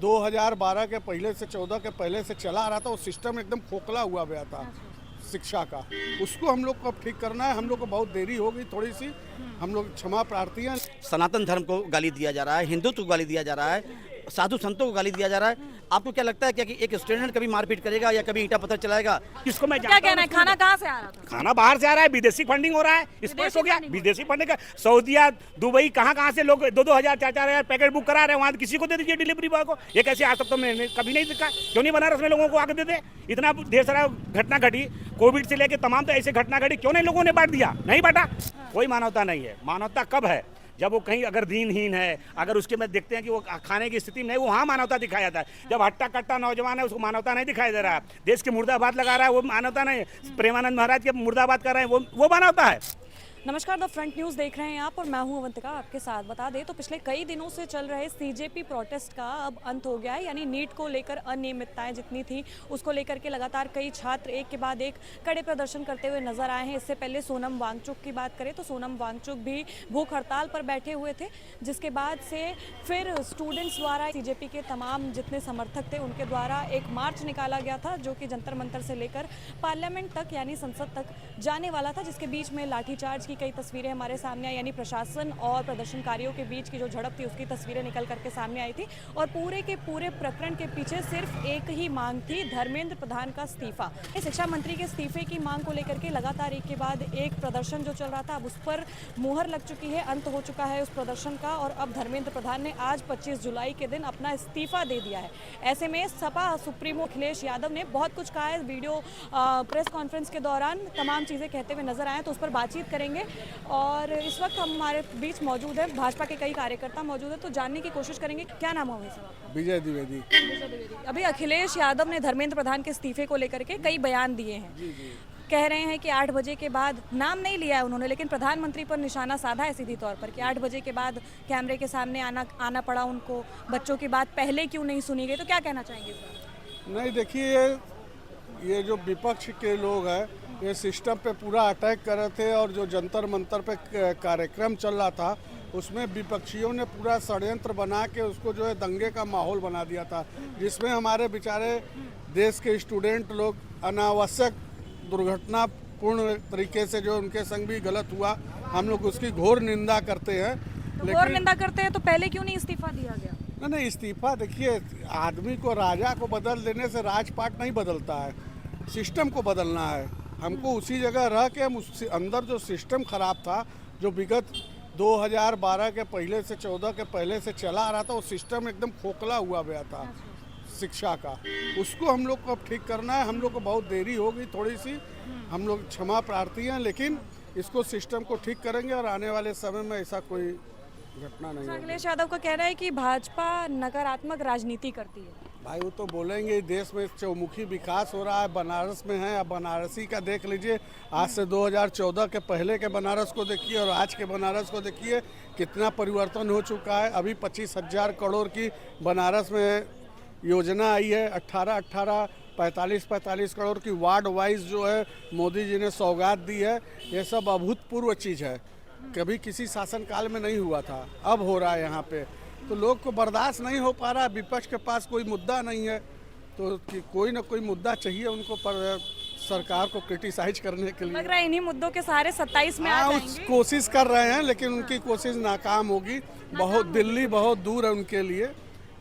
2012 के पहले से 14 के पहले से चला आ रहा था, वो सिस्टम एकदम खोखला हुआ गया था शिक्षा का। उसको हम लोग को अब ठीक करना है। हम लोग को बहुत देरी हो गई थोड़ी सी, हम लोग क्षमा प्रार्थी हैं। सनातन धर्म को गाली दिया जा रहा है, हिंदुत्व को गाली दिया जा रहा है, साधु संतों को गाली दिया जा रहा है। आपको क्या लगता है क्या कि एक स्टूडेंट कभी मारपीट करेगा या कभी ईंटा पत्थर चलाएगा? किसको मैं क्या कहना है? खाना कहाँ से आ रहा था? खाना बाहर से आ रहा है, विदेशी फंडिंग हो रहा है, स्पष्ट हो गया। विदेशी फंडिंग का सऊदीया, दुबई, कहाँ से लोग 2-2 हज़ार 4-4 हज़ार पैकेट बुक करा रहे हैं। वहाँ किसी को दे दीजिए डिलीवरी बॉय को। ये कैसे आज तक तो मैंने कभी नहीं देखा। क्यों नहीं बनारस में लोगों को आगे दे दे? इतना ढेर सारा घटना घटी, कोविड से लेकर तमाम तो ऐसे घटना घटी, क्यों नहीं लोगों ने बांट दिया? नहीं बांटा। कोई मानवता नहीं है। मानवता कब है? जब वो कहीं अगर दीनहीन है, अगर उसके में देखते हैं कि वो खाने की स्थिति में नहीं, वो वहाँ मानवता दिखाया जाता है। जब हट्टा कट्टा नौजवान है, उसको मानवता नहीं दिखाई दे रहा है। देश के मुर्दाबाद लगा रहा है, वो मानवता नहीं है। प्रेमानंद महाराज के मुर्दाबाद कर रहे हैं, वो मानवता है। नमस्कार, द फ्रंट न्यूज़ देख रहे हैं आप और मैं हूं अवंतिका आपके साथ। बता दें तो पिछले कई दिनों से चल रहे सीजेपी प्रोटेस्ट का अब अंत हो गया है। यानी नीट को लेकर अनियमितताएं जितनी थी उसको लेकर के लगातार कई छात्र एक के बाद एक कड़े प्रदर्शन करते हुए नजर आए हैं। इससे पहले सोनम वांगचुक की बात करें तो सोनम वांगचुक भी भूख हड़ताल पर बैठे हुए थे, जिसके बाद से फिर स्टूडेंट्स द्वारा सीजेपी के तमाम जितने समर्थक थे उनके द्वारा एक मार्च निकाला गया था, जो कि जंतर मंतर से लेकर पार्लियामेंट तक यानी संसद तक जाने वाला था, जिसके बीच में लाठीचार्ज की कई तस्वीरें हमारे सामने आई। यानी प्रशासन और प्रदर्शनकारियों के बीच की जो झड़प थी उसकी तस्वीरें निकल करके सामने आई थी। और पूरे के पूरे प्रकरण के पीछे सिर्फ एक ही मांग थी, धर्मेंद्र प्रधान का इस्तीफा। शिक्षा मंत्री के इस्तीफे की मांग को लेकर के लगातार एक के बाद एक प्रदर्शन जो चल रहा था, अब उस पर मुहर लग चुकी है, अंत हो चुका है उस प्रदर्शन का। और अब धर्मेंद्र प्रधान ने आज 25 जुलाई के दिन अपना इस्तीफा दे दिया है। ऐसे में सपा सुप्रीमो अखिलेश यादव ने बहुत कुछ कहा है। वीडियो प्रेस कॉन्फ्रेंस के दौरान तमाम चीज़ें कहते हुए नजर आए, तो उस पर बातचीत करेंगे। और इस वक्त हमारे बीच मौजूद है भाजपा के कई कार्यकर्ता मौजूद है, तो जानने की कोशिश करेंगे क्या नाम होगा सर? विजय द्विवेदी। अभी अखिलेश यादव ने धर्मेंद्र प्रधान के इस्तीफे को लेकर के कई बयान दिए हैं। कह रहे हैं कि 8 बजे के बाद, नाम नहीं लिया है उन्होंने, लेकिन प्रधानमंत्री पर निशाना साधा है सीधी तौर पर कि 8 बजे के बाद कैमरे के सामने आना पड़ा उनको। बच्चों की बात पहले क्यों नहीं सुनी गई? तो क्या कहना चाहेंगे सर? नहीं, देखिए, ये जो विपक्ष के लोग हैं ये सिस्टम पे पूरा अटैक कर रहे थे। और जो जंतर मंतर पे कार्यक्रम चल रहा था उसमें विपक्षियों ने पूरा षड्यंत्र बना के उसको जो है दंगे का माहौल बना दिया था, जिसमें हमारे बेचारे देश के स्टूडेंट लोग अनावश्यक दुर्घटनापूर्ण तरीके से जो उनके संग भी गलत हुआ, हम लोग उसकी घोर निंदा करते हैं। घोर निंदा करते हैं तो पहले क्यों नहीं इस्तीफा दिया गया? नहीं, इस्तीफा, देखिए, आदमी को, राजा को बदल देने से राजपाट नहीं बदलता है, सिस्टम को बदलना है। हमको उसी जगह रह के हम उस अंदर जो सिस्टम खराब था, जो विगत 2012 के पहले से 14 के पहले से चला आ रहा था, वो सिस्टम एकदम खोखला हुआ गया था शिक्षा का। उसको हम लोग को अब ठीक करना है। हम लोग को बहुत देरी हो गई थोड़ी सी, हम लोग क्षमा प्रार्थी हैं, लेकिन इसको सिस्टम को ठीक करेंगे और आने वाले समय में ऐसा कोई घटना नहीं होगी। अखिलेश यादव का कहना है कि भाजपा नकारात्मक राजनीति करती है। भाई, वो तो बोलेंगे, देश में चौमुखी विकास हो रहा है, बनारस में है। अब बनारसी का देख लीजिए, आज से 2014 के पहले के बनारस को देखिए और आज के बनारस को देखिए, कितना परिवर्तन हो चुका है। अभी 25,000 करोड़ की बनारस में योजना आई है, 45 करोड़ की वार्ड वाइज जो है मोदी जी ने सौगात दी है। ये सब अभूतपूर्व चीज़ है, कभी किसी शासनकाल में नहीं हुआ था, अब हो रहा है यहाँ पे। तो लोग को बर्दाश्त नहीं हो पा रहा। विपक्ष के पास कोई मुद्दा नहीं है, तो कोई ना कोई मुद्दा चाहिए उनको पर सरकार को क्रिटिसाइज करने के लिए। लग रहा है इन्हीं मुद्दों के सहारे 27 में आ जाएंगे। कोशिश कर रहे हैं, लेकिन उनकी कोशिश नाकाम होगी। दिल्ली बहुत दूर है उनके लिए।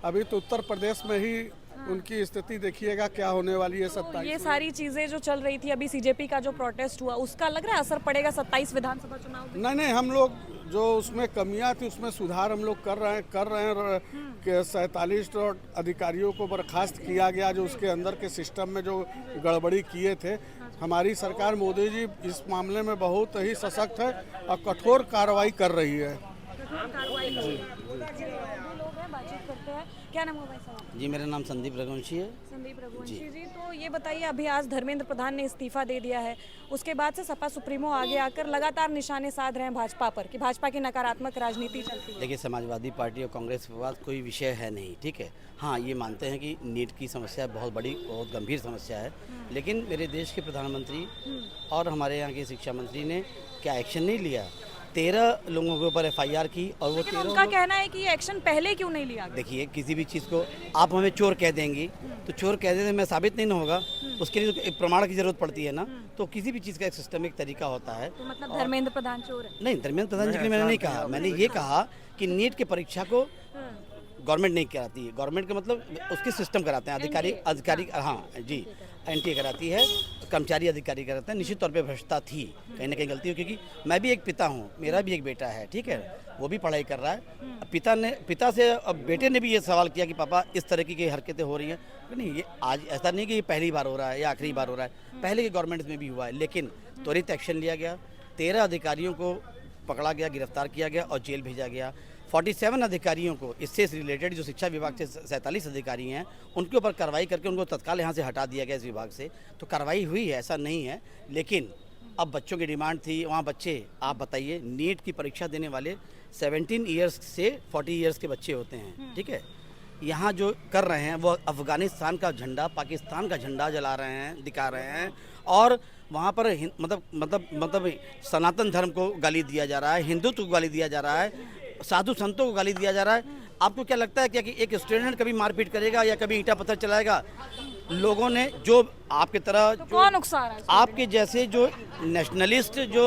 अभी तो उत्तर प्रदेश में ही उनकी स्थिति देखिएगा क्या होने वाली है 27। ये सारी चीजें जो चल रही थी, अभी सीजेपी का जो प्रोटेस्ट हुआ, उसका लग रहा है असर पड़ेगा 27 विधानसभा चुनाव में? नहीं, हम लोग जो उसमें कमियां थी उसमें सुधार हम लोग कर रहे हैं। 47 अधिकारियों को बर्खास्त किया गया जो उसके अंदर के सिस्टम में जो गड़बड़ी किए थे। हमारी सरकार, मोदी जी इस मामले में बहुत ही सशक्त है और कठोर कार्रवाई कर रही है। बातचीत करते हैं। क्या नाम है भाई साहब? जी, मेरा नाम संदीप रघुवंशी है। संदीप रघुवंशी जी, तो ये बताइए, अभी आज धर्मेंद्र प्रधान ने इस्तीफा दे दिया है, उसके बाद से सपा सुप्रीमो आगे आकर लगातार निशाने साध रहे हैं भाजपा पर कि भाजपा की नकारात्मक राजनीति चलती है। देखिए, समाजवादी पार्टी और कांग्रेस के पास कोई विषय है नहीं, ठीक है। हाँ, ये मानते हैं कि नीट की समस्या बहुत बड़ी, बहुत गंभीर समस्या है, लेकिन मेरे देश के प्रधानमंत्री और हमारे यहाँ के शिक्षा मंत्री ने क्या एक्शन नहीं लिया। 13 लोगों के ऊपर FIR की और वो लेकिन 13 उनका कहना है कि ये एक्शन पहले क्यों नहीं लिया गया? देखिए, किसी भी चीज़ को आप हमें चोर कह देंगी तो चोर कह देने में साबित नहीं ना होगा, उसके लिए तो एक प्रमाण की जरूरत पड़ती है ना। तो किसी भी चीज़ का एक सिस्टमिक तरीका होता है। तो मतलब धर्मेंद्र प्रधान चोर है? नहीं, धर्मेंद्र प्रधान जी के लिए मैंने नहीं कहा, मैंने ये कहा कि नीट की परीक्षा को गवर्नमेंट नहीं कराती है। गवर्नमेंट का मतलब उसकी सिस्टम कराते हैं, अधिकारी हाँ जी, NTA कराती है, कर्मचारी अधिकारी कराते हैं। निश्चित तौर पे भ्रष्टता थी, कहीं ना कहीं गलती हो, क्योंकि मैं भी एक पिता हूँ, मेरा भी एक बेटा है, ठीक है, वो भी पढ़ाई कर रहा है। पिता से अब बेटे ने भी ये सवाल किया कि पापा इस तरह की हरकतें हो रही हैं। नहीं, ये आज ऐसा नहीं कि ये पहली बार हो रहा है या आखिरी बार हो रहा है, पहले की गवर्नमेंट में भी हुआ है, लेकिन त्वरित एक्शन लिया गया। 13 अधिकारियों को पकड़ा गया, गिरफ्तार किया गया और जेल भेजा गया। 47 अधिकारियों को इससे रिलेटेड, जो शिक्षा विभाग से 47 अधिकारी हैं, उनके ऊपर कार्रवाई करके उनको तत्काल यहाँ से हटा दिया गया इस विभाग से। तो कार्रवाई हुई है, ऐसा नहीं है, लेकिन अब बच्चों की डिमांड थी। वहाँ बच्चे, आप बताइए, नीट की परीक्षा देने वाले 17 ईयर्स से 40 ईयर्स के बच्चे होते हैं, ठीक है। यहाँ जो कर रहे हैं वो अफ़गानिस्तान का झंडा, पाकिस्तान का झंडा जला रहे हैं, दिखा रहे हैं, और वहाँ पर मतलब सनातन धर्म को गाली दिया जा रहा है, हिंदुत्व को गाली दिया जा रहा है, साधु संतों को गाली दिया जा रहा है। आपको क्या लगता है क्या कि एक स्टूडेंट कभी मारपीट करेगा या कभी ईंटा पत्थर चलाएगा? लोगों ने जो आपकी तरह तो कौन उकसा रहा है? आपके जैसे जो नेशनलिस्ट जो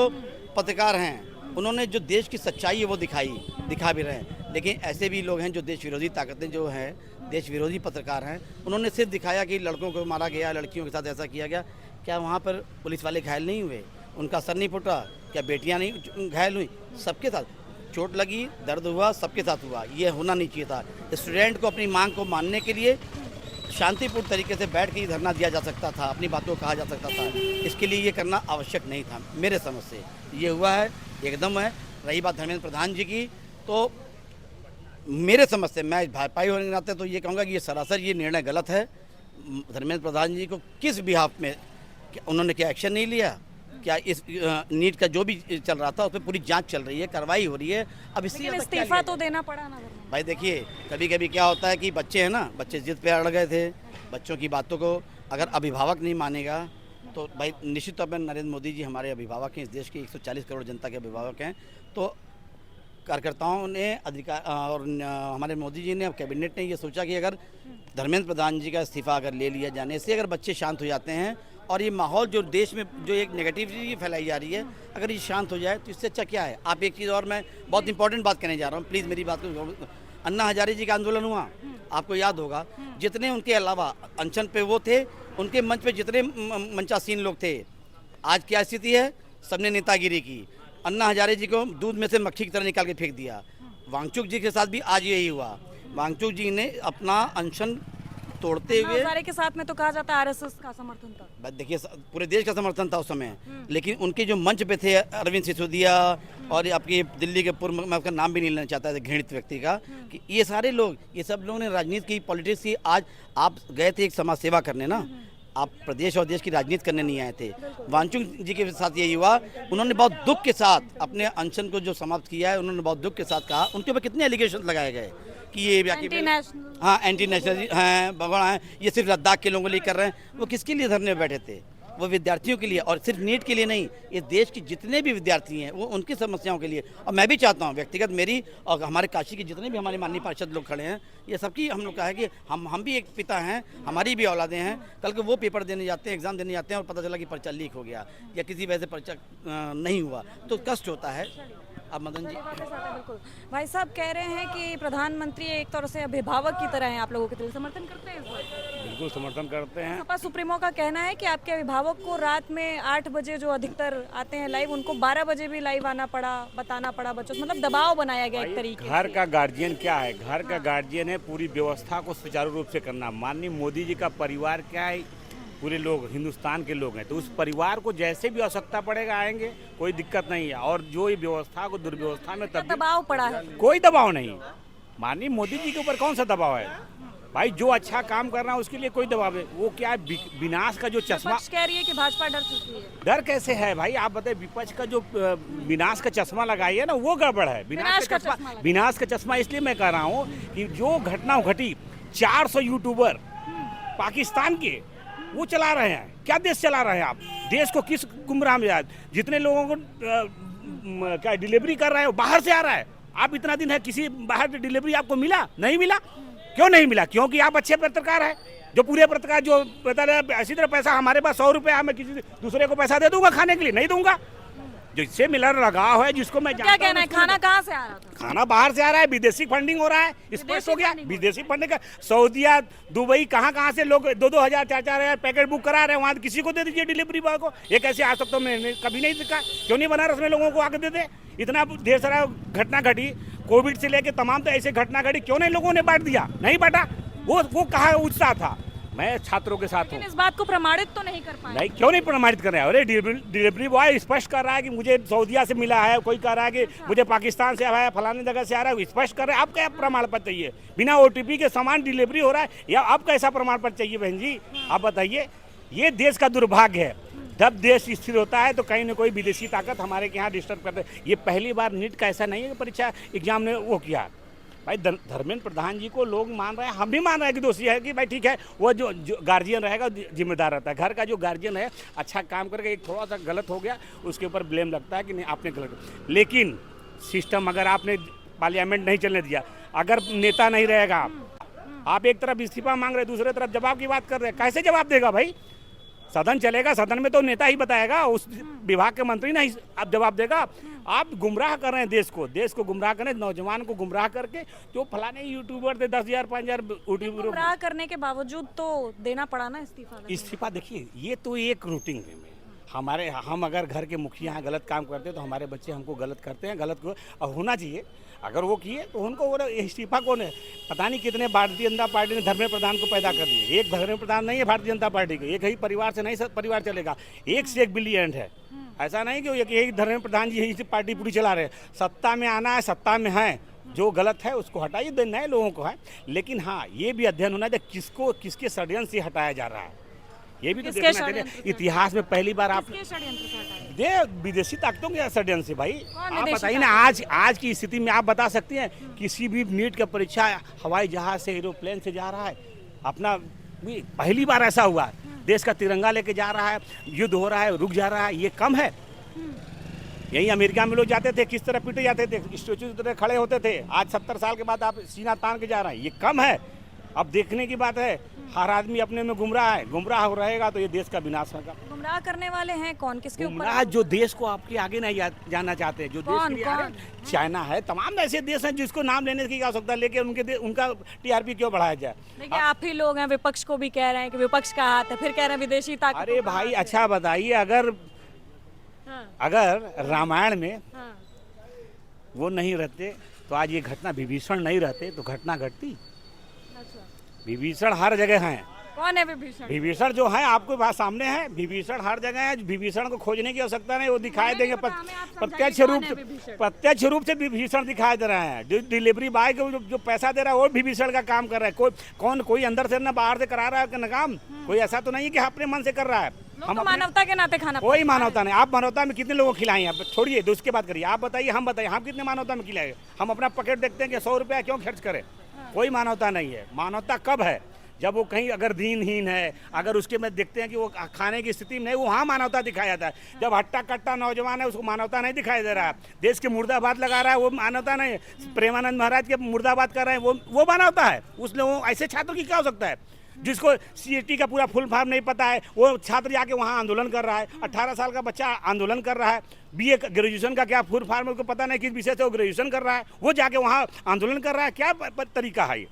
पत्रकार हैं, उन्होंने जो देश की सच्चाई है वो दिखा भी रहे हैं। लेकिन ऐसे भी लोग हैं जो देश विरोधी ताकतें जो हैं, देश विरोधी पत्रकार हैं, उन्होंने सिर्फ दिखाया कि लड़कों को मारा गया, लड़कियों के साथ ऐसा किया गया। क्या वहाँ पर पुलिस वाले घायल नहीं हुए? उनका सर नहीं फुटा? क्या बेटियाँ नहीं घायल हुई? सबके साथ चोट लगी, दर्द हुआ, सबके साथ हुआ। ये होना नहीं चाहिए था। स्टूडेंट को अपनी मांग को मानने के लिए शांतिपूर्ण तरीके से बैठ के ही धरना दिया जा सकता था, अपनी बातों को कहा जा सकता था। इसके लिए ये करना आवश्यक नहीं था, मेरे समझ से ये हुआ है, एकदम है। रही बात धर्मेंद्र प्रधान जी की, तो मेरे समझ से, मैं भाजपाई होने के नाते तो ये कहूँगा कि ये सरासर ये निर्णय गलत है। धर्मेंद्र प्रधान जी को किस बिहाफ में उन्होंने क्या एक्शन नहीं लिया? क्या इस नीट का जो भी चल रहा था उस पर पूरी जांच चल रही है, कार्रवाई हो रही है। अब इससे इस्तीफा तो देना पड़ा ना भाई। देखिए, कभी कभी क्या होता है कि बच्चे हैं ना, बच्चे जिद पे अड़ गए थे। बच्चों की बातों को अगर अभिभावक नहीं मानेगा तो भाई निश्चित तौर पर नरेंद्र मोदी जी हमारे अभिभावक हैं, इस देश की 140 करोड़ जनता के अभिभावक हैं। तो कार्यकर्ताओं ने अधिकार और हमारे मोदी जी ने, अब कैबिनेट ने ये सोचा कि अगर धर्मेंद्र प्रधान जी का इस्तीफा अगर ले लिया जाने से अगर बच्चे शांत हो जाते हैं और ये माहौल जो देश में जो एक नेगेटिविटी फैलाई जा रही है, अगर ये शांत हो जाए तो इससे अच्छा क्या है। आप एक चीज़ और, मैं बहुत इंपॉर्टेंट बात कहने जा रहा हूँ, प्लीज़ मेरी बात को। अन्ना हजारे जी का आंदोलन हुआ, आपको याद होगा, जितने उनके अलावा अनशन पे वो थे, उनके मंच पे जितने मंचासीन लोग थे, आज क्या स्थिति है? सबने नेतागिरी की। अन्ना हजारे जी को दूध में से मक्खी की तरह निकाल के फेंक दिया। वांगचुक जी के साथ भी आज यही हुआ। वांगचुक जी ने अपना अनशन तोड़ते हुए, हजारे के साथ में तो कहा जाता है RSS का समर्थन था। देखिए, पूरे देश का समर्थन था उस समय, लेकिन उनके जो मंच पे थे अरविंद सिसोदिया और आपके दिल्ली के पूर्व, मैं उसका नाम भी नहीं लेना चाहता था, घृणित व्यक्ति का, कि ये सारे लोग, ये सब लोगों ने राजनीति की, पॉलिटिक्स की। आज आप गए थे एक समाज सेवा करने ना, आप प्रदेश और देश की राजनीति करने नहीं आए थे। वांगचुक जी के साथ यही हुआ। उन्होंने बहुत दुख के साथ अपने अनशन को जो समाप्त किया है, उन्होंने बहुत दुख के साथ कहा। उनके ऊपर कितने एलिगेशन लगाए गए कि ये एंटी नेशनल हैं, भगवान हैं, ये सिर्फ लद्दाख के लोगों के लिए कर रहे हैं। वो किसके लिए धरने में बैठे थे? वो विद्यार्थियों के लिए, और सिर्फ नीट के लिए नहीं, ये देश के जितने भी विद्यार्थी हैं वो उनकी समस्याओं के लिए। और मैं भी चाहता हूँ, व्यक्तिगत मेरी और हमारे काशी के जितने भी हमारे माननीय पार्षद लोग खड़े हैं, ये सबकी हम लोग का है कि हम भी एक पिता हैं, हमारी भी औलादें हैं। कल को वो पेपर देने जाते हैं, एग्ज़ाम देने जाते हैं और पता चला कि पर्चा लीक हो गया या किसी वजह से पर्चा नहीं हुआ, तो कष्ट होता है। अब मदन जी, बिल्कुल भाई साहब कह रहे हैं कि प्रधानमंत्री एक तरह से अभिभावक की तरह हैं आप लोगों के लिए, समर्थन करते हैं? बिल्कुल समर्थन करते हैं। सपा सुप्रीमो का कहना है कि आपके अभिभावक को रात में 8 बजे जो अधिकतर आते हैं लाइव, उनको 12 बजे भी लाइव आना पड़ा, बताना पड़ा बच्चों से, मतलब दबाव बनाया गया एक तरीके। घर का गार्जियन क्या है? घर का गार्जियन है पूरी व्यवस्था को सुचारू रूप से करना। माननीय मोदी जी का परिवार क्या है? पूरे लोग हिंदुस्तान के लोग हैं, तो उस परिवार को जैसे भी आवश्यकता पड़ेगा आएंगे, कोई दिक्कत नहीं है। और जो ये व्यवस्था को दुर्व्यवस्था में दबाव पड़ा है? कोई दबाव नहीं। माननीय मोदी जी के ऊपर कौन सा दबाव है भाई? जो अच्छा काम कर रहा है उसके लिए कोई दबाव है। वो क्या है, विनाश का जो चश्मा कह रही है कि भाजपा डर चुकी है। डर कैसे है भाई? आप बताइए, विपक्ष का जो विनाश का चश्मा लगाई है ना, वो गड़बड़ है। विनाश का चश्मा इसलिए मैं कह रहा हूँ कि जो घटना घटी, 400 यूट्यूबर पाकिस्तान के वो चला रहे हैं। क्या देश चला रहे हैं आप? देश को किस गुमराह में? जितने लोगों को क्या डिलीवरी कर रहे हो, बाहर से आ रहा है। आप इतना दिन है किसी बाहर से डिलीवरी आपको मिला नहीं मिला? क्यों नहीं मिला? क्योंकि आप अच्छे पत्रकार हैं। जो पूरे पत्रकार जो बता रहे इसी तरह पैसा हमारे पास 100 रुपये, मैं किसी दूसरे को पैसा दे दूंगा खाने के लिए? नहीं दूंगा। जिससे मिलर लगाव है, जिसको मैं क्या कहना है, खाना कहाँ से आ रहा था? खाना बाहर से आ रहा है, विदेशी फंडिंग हो रहा है, स्पष्ट हो गया। विदेशी फंडिंग का सऊदीया, दुबई, कहाँ से लोग 2-2 हज़ार 4-4 हज़ार पैकेट बुक करा रहे हैं। वहाँ किसी को दे दीजिए डिलीवरी बॉय को। ये कैसे आज तक तो मैंने कभी नहीं देखा। क्यों नहीं बनारस में लोगों को आके देते? इतना ढेर सारा घटना घटी, कोविड से लेके तमाम तो ऐसे घटना घटी, क्यों नहीं लोगों ने बांट दिया? नहीं बांटा। वो कहाँ उत्साह था? मैं छात्रों के साथ हूँ। इस बात को प्रमाणित तो नहीं कर पाए। नहीं, क्यों नहीं प्रमाणित कर रहे हैं? अरे डिलीवरी बॉय स्पष्ट कर रहा है कि मुझे सऊदीया से मिला है, कोई कह रहा है कि मुझे पाकिस्तान से आया है, फलाने जगह से आ रहा है, स्पष्ट कर रहे हैं। आप क्या प्रमाण पत्र चाहिए? बिना OTP के सामान डिलीवरी हो रहा है, या आप कैसा प्रमाण पत्र चाहिए बहन जी? आप बताइए। ये देश का दुर्भाग्य है। जब देश स्थिर होता है तो कहीं ना कोई विदेशी ताकत हमारे यहाँ डिस्टर्ब करते हैं। ये पहली बार नीट का ऐसा नहीं है कि परीक्षा एग्जाम ने वो किया। भाई धर्मेंद्र प्रधान जी को लोग मान रहे हैं, हम भी मान रहे हैं कि दोषी है, कि भाई ठीक है, वो जो गार्जियन रहेगा जिम्मेदार रहता है। घर का जो गार्जियन है अच्छा काम करके एक थोड़ा सा गलत हो गया, उसके ऊपर ब्लेम लगता है कि नहीं आपने गलत। लेकिन सिस्टम अगर आपने पार्लियामेंट नहीं चलने दिया, अगर नेता नहीं रहेगा, आप एक तरफ इस्तीफा मांग रहे, दूसरे तरफ जवाब की बात कर रहे हैं, कैसे जवाब देगा भाई? सदन चलेगा, सदन में तो नेता ही बताएगा, उस विभाग के मंत्री नहीं आप जवाब देगा। आप गुमराह कर रहे हैं देश को गुमराह कर रहे हैं, नौजवान को गुमराह करके। जो फलाने यूट्यूबर थे 10,000 5,000 यूट्यूबर, गुमराह करने के बावजूद तो देना पड़ा ना इस्तीफा। देखिए ये तो एक रूटीन है। हम अगर घर के मुखिया हैं, गलत काम करते हैं तो हमारे बच्चे हमको गलत करते हैं, गलत को और होना चाहिए। अगर वो किए तो उनको वो इस्तीफा कौन है? पता नहीं कितने भारतीय जनता पार्टी ने धर्मेंद्र प्रधान को पैदा कर दिए। एक धर्मेंद्र प्रधान नहीं है भारतीय जनता पार्टी के, एक ही परिवार से नहीं सब परिवार चलेगा। एक से एक ब्रिलियंट है। ऐसा नहीं कि एक धर्मेंद्र प्रधान जी यही से पार्टी पूरी चला रहे हैं। सत्ता में आना है, सत्ता में है, जो गलत है उसको हटाइए, देना है लोगों को है। लेकिन हाँ, ये भी अध्ययन होना चाहिए किसको किसके षड्यंत्र से हटाया जा रहा है, ये भी तो देखना चाहिए। इतिहास में पहली बार आप दे विदेशी ताकतों के षड्यंत्र से। भाई आप बताइए ना, आज की स्थिति में आप बता सकते हैं किसी भी नीट का परीक्षा हवाई जहाज से, एरोप्लेन से जा रहा है अपना? पहली बार ऐसा हुआ है। देश का तिरंगा लेके जा रहा है, युद्ध हो रहा है, रुक जा रहा है, ये कम है? यही अमेरिका में लोग जाते थे, किस तरह पीटे जाते थे, स्टैचू की तरह खड़े होते थे। आज 70 साल के बाद आप सीना तान के जा रहे हैं, ये कम है? अब देखने की बात है, हर आदमी अपने में गुमराह है। गुमराह हो रहेगा तो ये देश का विनाश होगा। गुमराह करने वाले हैं कौन, किसके ऊपर? गुमराह जो देश को आपके आगे नहीं जाना चाहते हैं, जो देश के लिए चाइना है, तमाम ऐसे देश हैं जिसको नाम लेने की आवश्यकता, लेकिन उनका TRP क्यों बढ़ाया जाए? देखिए आप ही लोग हैं, विपक्ष को भी कह रहे हैं कि विपक्ष का हाथ है, फिर कह रहे हैं विदेशी ताकत। अरे भाई अच्छा बताइए, अगर रामायण में वो नहीं रहते तो आज ये घटना, विभीषण नहीं रहते तो घटना घटती। विभीषण हर जगह हैं। कौन है विभीषण? विभीषण जो है आपके पास सामने है, विभीषण हर जगह है। विभीषण को खोजने की आवश्यकता नहीं, वो दिखाई देंगे प्रत्यक्ष रूप से विभीषण दिखाई दे रहे हैं। डिलीवरी बॉय को जो पैसा दे रहा है वो विभीषण का काम कर रहा है। कोई अंदर से ना बाहर से करा रहा है ना काम, कोई ऐसा तो नहीं है कि अपने मन से कर रहा है। हम मानवता के नाते खाना, कोई मानवता नहीं। आप मानवता में कितने लोगों को खिलाएं? आप छोड़िए, उसके बात करिए। आप बताइए, हम बताइए, हम कितने मानवता में खिलाएंगे? हम अपना पॉकेट देखते हैं कि 100 रुपया क्यों खर्च करें? कोई मानवता नहीं है। मानवता कब है? जब वो कहीं अगर दीनहीन है, अगर उसके में देखते हैं कि वो खाने की स्थिति में नहीं, वहाँ मानवता दिखाया जाता है। जब हट्टा कट्टा नौजवान है, उसको मानवता नहीं दिखाई दे रहा है। देश के मुर्दाबाद लगा रहा है, वो मानवता नहीं है। प्रेमानंद महाराज के मुर्दाबाद कर रहे हैं, वो मानवता है? उस लोगों ऐसे छात्रों की क्या हो सकता है? जिसको CAT का पूरा फुल फॉर्म नहीं पता है, वो छात्र जाके वहाँ आंदोलन कर रहा है। 18 साल का बच्चा आंदोलन कर रहा है। BA ग्रेजुएशन का क्या फुल फॉर्म उसको पता नहीं, किस विषय से वो ग्रेजुएशन कर रहा है, वो जाके वहाँ आंदोलन कर रहा है। क्या तरीका है ये?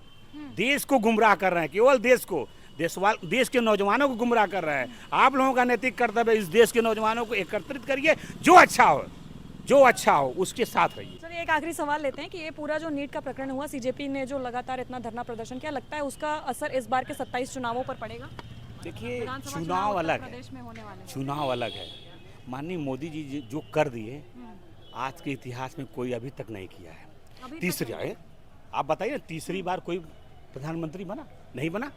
देश को गुमराह कर रहे हैं, केवल देश के नौजवानों को गुमराह कर रहे हैं। आप लोगों का नैतिक कर्तव्य इस देश के नौजवानों को एकत्रित करिए, जो अच्छा हो उसके साथ रहिए। सर एक आखिरी सवाल लेते हैं कि ये पूरा जो नीट का प्रकरण हुआ, CJP ने जो लगातार इतना धरना प्रदर्शन किया, लगता है उसका असर इस बार के 27 चुनावों पर पड़ेगा? देखिए, चुनाव अलग है। माननीय मोदी जी जो कर दिए, आज के इतिहास में कोई अभी तक नहीं किया है। तीसरी आप बताइए, तीसरी बार कोई प्रधानमंत्री बना? नहीं बना।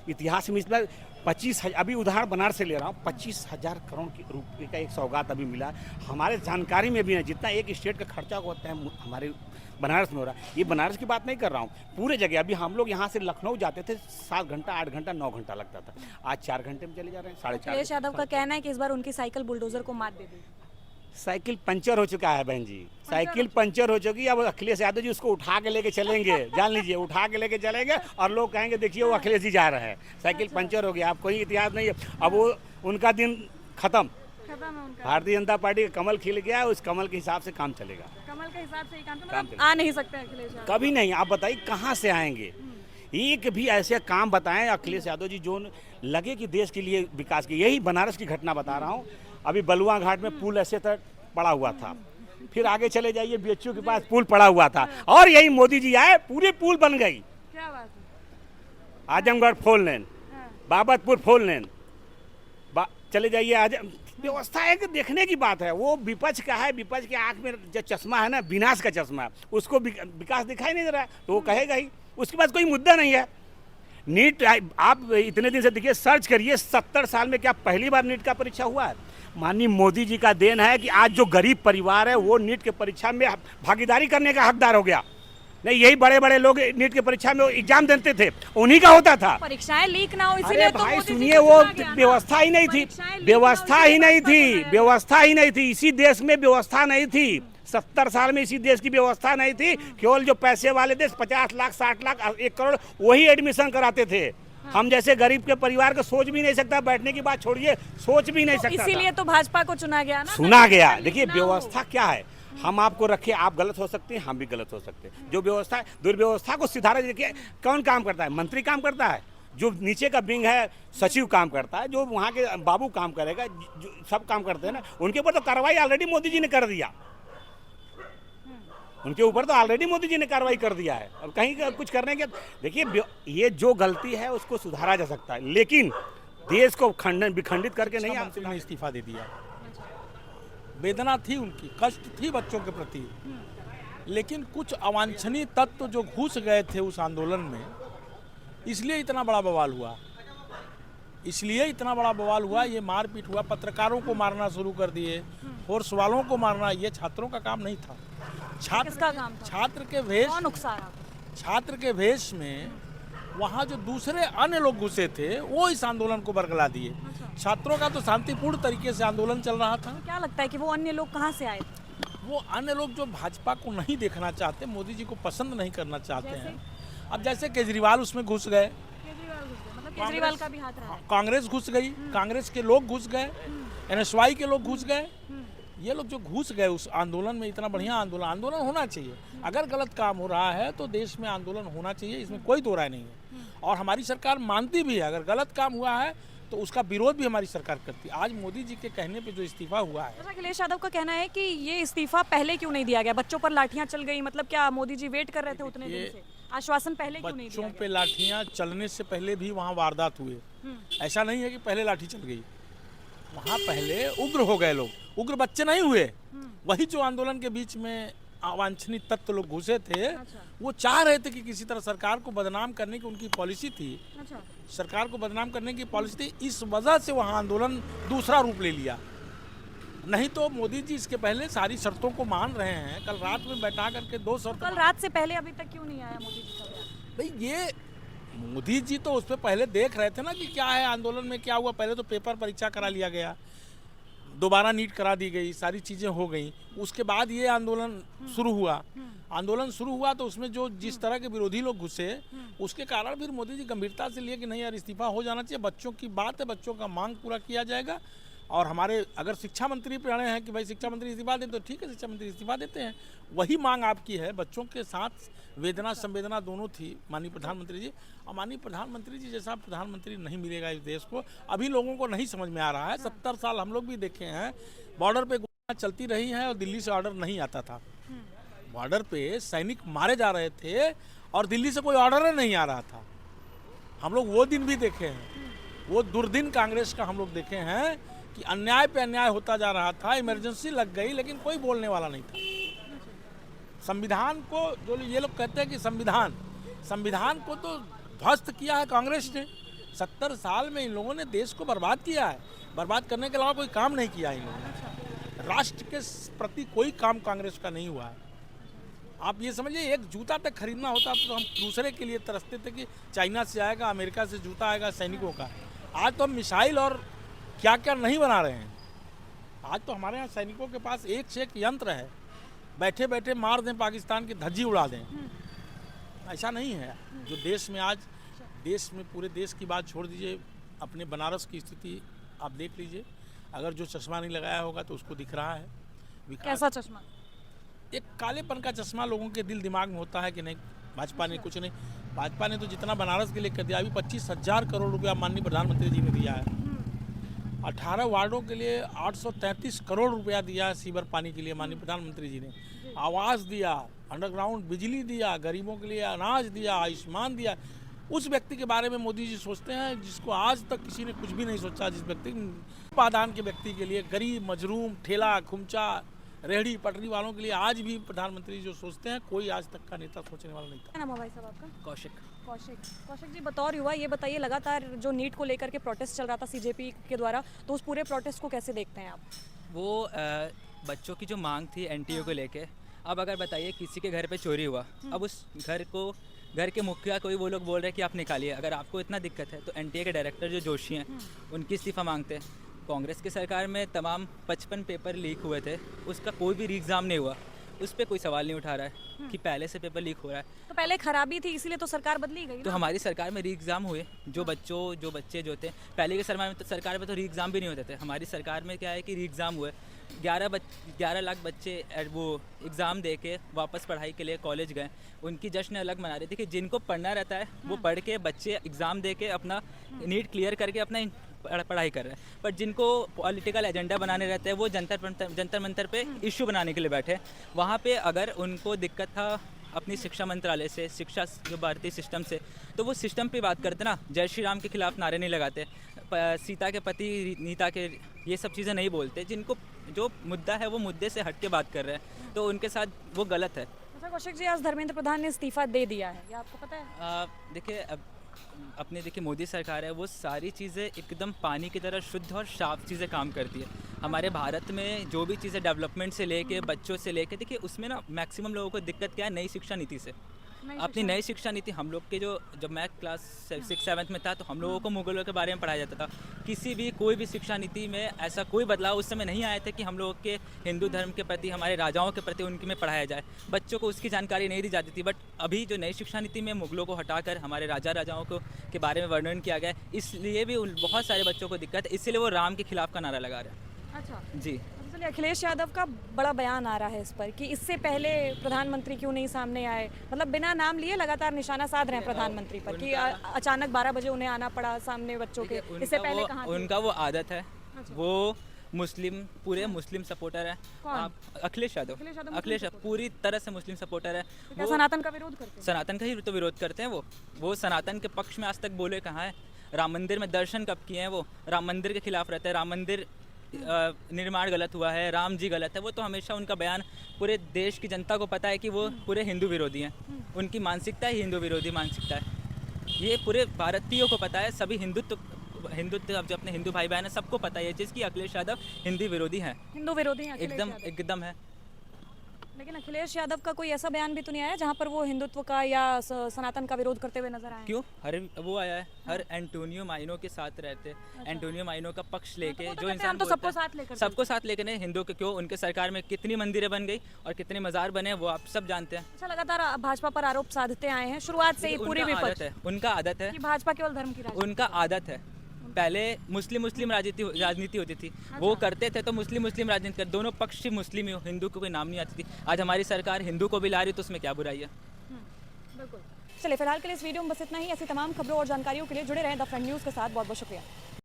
इतिहास में इस बार 25,000, अभी उदाहरण बनारस से ले रहा हूँ, 25,000 करोड़ रुपये का एक सौगात अभी मिला। हमारे जानकारी में भी है जितना एक स्टेट का खर्चा होता है हमारे बनारस में हो रहा है। ये बनारस की बात नहीं कर रहा हूँ, पूरे जगह। अभी हम लोग यहाँ से लखनऊ जाते थे 7 घंटा 8 घंटा 9 घंटा लगता था, आज 4 घंटे में चले जा रहे हैं, 4.5। अखिलेश यादव का कहना है कि इस बार उनकी साइकिल बुलडोजर को मात दे दी। साइकिल पंचर हो चुका है बहन जी, साइकिल पंचर हो चुकी है। अब अखिलेश यादव जी उसको उठा के लेके चलेंगे, जान लीजिए, उठा के लेके चलेंगे और लोग कहेंगे देखिए वो अखिलेश जी जा रहे हैं, साइकिल पंचर हो गया। आप कोई इतिहास नहीं है, अब वो उनका दिन खत्म। भारतीय जनता पार्टी का कमल खिल गया, उस कमल के हिसाब से काम चलेगा। कमल के हिसाब से ही काम काम मतलब आ नहीं सकते अखिलेश यादव। कभी नहीं। आप बताइए कहाँ से आएंगे? एक भी ऐसे काम बताएं अखिलेश यादव जी जो लगे कि देश के लिए विकास की। यही बनारस की घटना बता रहा हूँ, अभी बलुआ घाट में पुल ऐसे तक पड़ा हुआ था, फिर आगे चले जाइए बीएचयू के पास पुल पड़ा हुआ था, और यही मोदी जी आए पूरे पुल बन गई। क्या बात है? आजमगढ़ 4 लेन, बाबतपुर 4 लेन, चले जाइए आज। व्यवस्था एक देखने की बात है, वो विपक्ष का है, विपक्ष के आंख में जो चश्मा है ना, विनाश का चश्मा, उसको विकास दिखाई नहीं दे रहा है तो वो कहेगा ही। उसके पास कोई मुद्दा नहीं है। नीट आप इतने दिन से देखिए, सर्च करिए, 70 साल में क्या पहली बार नीट का परीक्षा हुआ है? माननीय मोदी जी का देन है कि आज जो गरीब परिवार है वो नीट के परीक्षा में भागीदारी करने का हकदार हो गया। नहीं, यही बड़े बड़े लोग नीट की परीक्षा में एग्जाम देते थे, उन्हीं का होता था। परीक्षाएं लीक ना हो इसीलिए तो भाई मोदी जी सुनिए, को वो चुना गया ना। व्यवस्था ही नहीं थी, व्यवस्था ही नहीं थी, व्यवस्था ही नहीं थी। इसी देश में व्यवस्था नहीं थी, 70 साल में इसी देश की व्यवस्था नहीं थी। केवल जो पैसे वाले देश 50 लाख 60 लाख 1 करोड़ वही एडमिशन कराते थे। हम जैसे गरीब के परिवार को सोच भी नहीं सकता, बैठने की बात छोड़िए, सोच भी नहीं सकता। इसीलिए तो भाजपा को चुना गया ना। सुना गया। देखिए व्यवस्था क्या है, हम आपको रखे, आप गलत हो सकते हैं, हम भी गलत हो सकते हैं। जो व्यवस्था है, दुर्व्यवस्था को सुधारा। देखिए कौन काम करता है? मंत्री काम करता है, जो नीचे का विंग है सचिव काम करता है, जो वहाँ के बाबू काम करेगा, जो सब काम करते हैं ना, उनके ऊपर तो कार्रवाई ऑलरेडी मोदी जी ने कर दिया। उनके ऊपर तो ऑलरेडी मोदी जी ने कार्रवाई कर दिया है। और कहीं कुछ करने के, देखिए ये जो गलती है उसको सुधारा जा सकता है, लेकिन देश को विखंडित करके नहीं। मंत्री ने इस्तीफा दे दिया। वेदना थी उनकी, कष्ट थी बच्चों के प्रति, लेकिन कुछ अवांछनीय तत्व जो घुस गए थे उस आंदोलन में, इसलिए इतना बड़ा बवाल हुआ। इसलिए इतना बड़ा बवाल हुआ, ये मारपीट हुआ, पत्रकारों को मारना शुरू कर दिए, फोर्स वालों को मारना। ये छात्रों का काम नहीं था। किसका काम था? छात्र के वेश, कौन उकसा? छात्र के वेश में वहाँ जो दूसरे अन्य लोग घुसे थे वो इस आंदोलन को बरगला दिए। छात्रों का तो शांतिपूर्ण तरीके से आंदोलन चल रहा था। क्या लगता है कि वो अन्य लोग कहाँ से आए? वो अन्य लोग जो भाजपा को नहीं देखना चाहते, मोदी जी को पसंद नहीं करना चाहते हैं। अब जैसे केजरीवाल उसमें घुस गए, मतलब केजरीवाल का भी हाथ रहा है। कांग्रेस घुस गई, कांग्रेस के लोग घुस गए, NSY के लोग घुस गए। ये लोग जो घुस गए उस आंदोलन में, इतना बढ़िया आंदोलन होना चाहिए। अगर गलत काम हो रहा है तो देश में आंदोलन होना चाहिए, इसमें कोई दो राय नहीं है। और हमारी सरकार मानती भी है, अगर गलत काम हुआ है तो उसका विरोध भी हमारी सरकार करती है। आज मोदी जी के कहने पे जो इस्तीफा हुआ है, अखिलेश यादव का कहना है कि ये इस्तीफा पहले क्यों नहीं दिया गया? बच्चों पर लाठियां चल गई, मतलब क्या मोदी जी वेट कर रहे थे उतने दिन से? आश्वासन पहले क्यों नहीं दिया बच्चों पे लाठियां चलने से पहले भी वहाँ वारदात हुए। ऐसा नहीं है कि पहले लाठी चल गई, वहाँ पहले उग्र हो गए लोग। उग्र बच्चे नहीं हुए, वही जो आंदोलन के बीच में अवांछनीय तत्व लोग घुसे थे। वो चाह रहे थे कि किसी तरह सरकार को बदनाम करने की उनकी पॉलिसी थी। सरकार को बदनाम करने की पॉलिसी थी, इस वजह से वहाँ आंदोलन दूसरा रूप ले लिया। नहीं तो मोदी जी इसके पहले सारी शर्तों को मान रहे हैं। कल रात में बैठा करके 2 शर्त, कल रात से पहले अभी तक क्यों नहीं आया मोदी जी का बयान? भाई ये मोदी जी तो उस पर पहले देख रहे थे ना कि क्या है आंदोलन में, क्या हुआ। पहले तो पेपर परीक्षा करा लिया गया, दोबारा नीट करा दी गई, सारी चीज़ें हो गई। उसके बाद ये आंदोलन शुरू हुआ। आंदोलन शुरू हुआ तो उसमें जो जिस तरह के विरोधी लोग घुसे, उसके कारण फिर मोदी जी गंभीरता से लिए कि नहीं यार इस्तीफा हो जाना चाहिए। बच्चों की बात है, बच्चों का मांग पूरा किया जाएगा। और हमारे अगर शिक्षा मंत्री पे अड़े हैं कि भाई शिक्षा मंत्री इस्तीफा दें, तो ठीक है, शिक्षा मंत्री इस्तीफा देते हैं। वही मांग आपकी है। बच्चों के साथ वेदना संवेदना दोनों थी माननीय प्रधानमंत्री जी। और माननीय प्रधानमंत्री जी जैसा प्रधानमंत्री नहीं मिलेगा इस देश को। अभी लोगों को नहीं समझ में आ रहा है। 70 साल हम लोग भी देखे हैं, बॉर्डर पे गोलियां चलती रही हैं और दिल्ली से ऑर्डर नहीं आता था। बॉर्डर पे सैनिक मारे जा रहे थे और दिल्ली से कोई ऑर्डर नहीं आ रहा था। हम लोग वो दिन भी देखे हैं, वो दुर्दिन कांग्रेस का हम लोग देखे हैं कि अन्याय पे अन्याय होता जा रहा था। इमरजेंसी लग गई लेकिन कोई बोलने वाला नहीं था। संविधान को जो ये लोग कहते हैं कि संविधान को तो ध्वस्त किया है कांग्रेस ने। 70 साल में इन लोगों ने देश को बर्बाद किया है। बर्बाद करने के अलावा कोई काम नहीं किया इन लोगों ने। राष्ट्र के प्रति कोई काम कांग्रेस का नहीं हुआ है। आप ये समझिए, एक जूता तक खरीदना होता तो हम दूसरे के लिए तरसते थे कि चाइना से आएगा, अमेरिका से जूता आएगा सैनिकों का। आज तो हम मिसाइल और क्या क्या नहीं बना रहे हैं। आज तो हमारे यहाँ सैनिकों के पास एक से एक यंत्र है, बैठे बैठे मार दें पाकिस्तान की धज्जी उड़ा दें। ऐसा नहीं है जो देश में आज, देश में पूरे देश की बात छोड़ दीजिए, अपने बनारस की स्थिति आप देख लीजिए। अगर जो चश्मा नहीं लगाया होगा तो उसको दिख रहा है विकास। कैसा चश्मा? एक कालेपन का चश्मा लोगों के दिल दिमाग में होता है कि नहीं भाजपा ने कुछ नहीं। भाजपा ने तो जितना बनारस के लिए कर दिया, अभी 25,000 करोड़ रुपया माननीय प्रधानमंत्री जी ने दिया है। 18 वार्डों के लिए 833 करोड़ रुपया दिया है सीवर पानी के लिए माननीय प्रधानमंत्री जी ने। आवास दिया, अंडरग्राउंड बिजली दिया, गरीबों के लिए अनाज दिया, आयुष्मान दिया। उस व्यक्ति के बारे में मोदी जी सोचते हैं जिसको आज तक किसी ने कुछ भी नहीं सोचा। जिस व्यक्ति पादान के व्यक्ति के लिए, गरीब मजलूम, ठेला खुमचा, रेहड़ी पटरी वालों के लिए आज भी प्रधानमंत्री जो सोचते हैं, कोई आज तक का नेता सोचने वाला नहीं था। क्या नाम है भाई साहब आपका? कौशिक। कौशिक जी, बतौर युवा ये बताइए, लगातार जो नीट को लेकर के प्रोटेस्ट चल रहा था सीजेपी के द्वारा, तो उस पूरे प्रोटेस्ट को कैसे देखते हैं आप? वो बच्चों की जो मांग थी एनटीओ को लेके, अब अगर बताइए किसी के घर पे चोरी हुआ, अब उस घर के मुखिया कोई वो लोग बोल रहे हैं कि आप निकालिए। अगर आपको इतना दिक्कत है तो एनटीए के डायरेक्टर जो जोशी हैं उनकी इस्तीफ़ा मांगते हैं। कांग्रेस की सरकार में तमाम 55 पेपर लीक हुए थे, उसका कोई भी एग्ज़ाम नहीं हुआ, उस पर कोई सवाल नहीं उठा रहा है कि पहले से पेपर लीक हो रहा है। तो पहले खराबी थी इसीलिए तो सरकार बदली गई तो ना? हमारी सरकार में री एग्ज़ाम हुए, जो बच्चे जो थे पहले की सरकार में तो री एग्ज़ाम भी नहीं होते थे। हमारी सरकार में क्या है कि री एग्ज़ाम हुए, 11 लाख बच्चे वो एग्ज़ाम दे के वापस पढ़ाई के लिए कॉलेज गए, उनकी जश्न अलग मना रहे थे कि जिनको पढ़ना रहता है वो पढ़ के बच्चे एग्ज़ाम दे के अपना नीट क्लियर करके अपना पढ़ाई कर रहे हैं। पर जिनको पॉलिटिकल एजेंडा बनाने रहते हैं वो जंतर मंतर पे इशू बनाने के लिए बैठे। वहाँ पे अगर उनको दिक्कत था अपनी शिक्षा मंत्रालय से, शिक्षा जो भारतीय सिस्टम से, तो वो सिस्टम पे बात करते ना, जय श्री राम के खिलाफ नारे नहीं लगाते, सीता के पति नीता के ये सब चीज़ें नहीं बोलते। जिनको जो मुद्दा है वो मुद्दे से हट के बात कर रहे हैं, तो उनके साथ वो गलत है। अच्छा कौशिक जी, आज धर्मेंद्र प्रधान ने इस्तीफा दे दिया है, ये आपको पता है? देखिए देखिए मोदी सरकार है, वो सारी चीज़ें एकदम पानी की तरह शुद्ध और साफ चीज़ें काम करती है। हमारे भारत में जो भी चीज़ें डेवलपमेंट से लेके बच्चों से लेके, देखिए उसमें ना मैक्सिमम लोगों को दिक्कत क्या है, नई शिक्षा नीति से। अपनी नई शिक्षा नीति हम लोग के जब मैं क्लास 6-7 में था तो हम लोगों को मुगलों के बारे में पढ़ाया जाता था। किसी भी कोई भी शिक्षा नीति में ऐसा कोई बदलाव उस समय नहीं आए थे कि हम लोगों के हिंदू धर्म के प्रति, हमारे राजाओं के प्रति उनके में पढ़ाया जाए। बच्चों को उसकी जानकारी नहीं दी जाती थी। बट अभी जो नई शिक्षा नीति में मुगलों को हटाकर हमारे राजाओं के बारे में वर्णन किया गया है, इसलिए भी बहुत सारे बच्चों को दिक्कत है, इसलिए वो राम के खिलाफ का नारा लगा रहे हैं। अच्छा जी। चलिए, अखिलेश यादव का बड़ा बयान आ रहा है इस पर कि इससे पहले प्रधानमंत्री क्यों नहीं सामने आए, मतलब बिना नाम लिए लगातार निशाना साध रहे हैं प्रधानमंत्री पर कि अचानक 12 बजे उन्हें आना पड़ा सामने बच्चों के। इससे पहले कहाँ थे? उनका वो आदत है, वो पूरे मुस्लिम सपोर्टर है। आप अखिलेश यादव पूरी तरह से मुस्लिम सपोर्टर है। क्या सनातन का विरोध करते हैं? सनातन का ही तो विरोध करते हैं। वो सनातन के पक्ष में आज तक बोले कहाँ है? राम मंदिर में दर्शन कब किए हैं? वो राम मंदिर के खिलाफ रहते हैं। राम मंदिर निर्माण गलत हुआ है, राम जी गलत है। वो तो हमेशा उनका बयान पूरे देश की जनता को पता है कि वो पूरे हिंदू विरोधी हैं। उनकी मानसिकता ही हिंदू विरोधी मानसिकता है। ये पूरे भारतीयों को पता है, सभी हिंदुत्व अब जो अपने हिंदू भाई बहन है सबको पता है ये चीज़ कि अखिलेश यादव हिंदी विरोधी हैं। हिंदू विरोधी हैं एकदम है। लेकिन अखिलेश यादव का कोई ऐसा बयान भी तो नहीं आया जहां पर वो हिंदुत्व का या सनातन का विरोध करते हुए नजर आए? क्यों? वो आया है, हर एंटोनियो माइनो के साथ रहते, एंटोनियो माइनो का पक्ष लेके जो इंसान तो सबको साथ लेकर नहीं, हिंदू के क्यों, उनके सरकार में कितनी मंदिरें बन गई और कितने मजार बने वो आप सब जानते हैं। अच्छा, लगातार भाजपा पर आरोप साधते आए हैं शुरुआत से ही पूरी विपक्ष। उनका आदत है कि भाजपा केवल धर्म की राजनीति। उनका आदत है। पहले मुस्लिम राजनीति होती थी, वो करते थे तो मुस्लिम राजनीति कर, दोनों पक्ष मुस्लिम ही, हिंदू को कोई नाम नहीं आती थी। आज हमारी सरकार हिंदू को भी ला रही तो उसमें क्या बुराई है? बिल्कुल। चलिए, फिलहाल के लिए इस वीडियो में बस इतना ही। ऐसी तमाम खबरों और जानकारियों के लिए जुड़े रहें द फ्रंट न्यूज़ के साथ। बहुत बहुत शुक्रिया।